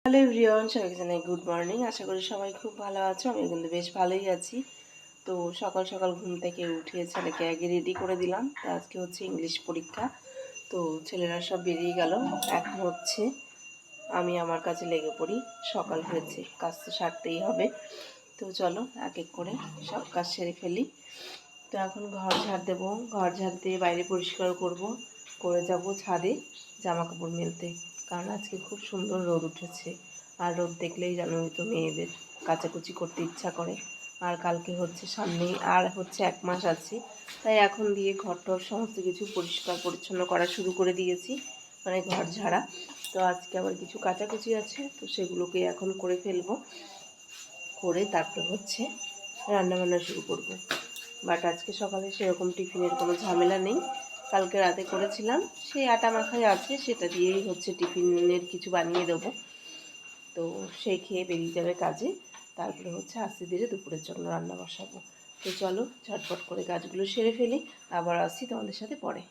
Hello everyone, সবাইকে জানাই good morning. আশা করি সবাই খুব ভালো আছো। আমি কিন্তু বেশ ভালোই আছি। তো সকাল সকাল ঘুম থেকে উঠে ছেলেকে আগে রেডি করে দিলাম। তো আজকে হচ্ছে ইংলিশ পরীক্ষা। তো ছেলেরা সব বেরিয়ে গেল। এখন হচ্ছে আমি আমার কাজে লেগে পড়ি। সকাল হয়েছে, কাজ তো সারতেই হবে। তো চলো এক এক করে সব কাজ সেরে ফেলি। তো এখন ঘর ঝাড় দেবো। ঘর ঝাড় দিয়ে বাইরে পরিষ্কার করে যাব ছাদে জামা কাপড় মেলতে। কারণ আজকে খুব সুন্দর রোদ উঠেছে। আর রোদ দেখলেই জানোই তো মেয়েদের কাচাকুচি করতে ইচ্ছা করে। আর কালকে হচ্ছে সামনেই আর হচ্ছে 1 মাস আছে। তাই এখন দিয়ে ঘরটর সমস্ত কিছু পরিষ্কার পরিচ্ছন্ন করা শুরু করে দিয়েছি, মানে ঘর ঝাড়া। তো আজকে আবার কিছু কাচাকুচি আছে, তো সেগুলোকে এখন করে ফেলবো। করে তারপরে হচ্ছে রান্নাবান্না শুরু করব। বাট আজকে সকালে সেরকম টিফিনের কোনো ঝামেলা নেই। কালকে রাতে করেছিলাম, সেই আটা মাখাই আছে, সেটা দিয়েই হচ্ছে টিফিনের কিছু বানিয়ে দেবো। তো সেই খেয়ে বেরিয়ে যাবে কাজে। তারপরে হচ্ছে আস্তে ধীরে দুপুরের জন্য রান্না বসাবো। তো চলো ঝটপট করে কাজগুলো সেরে ফেলি, আবার আসছি তোমাদের সাথে পরে।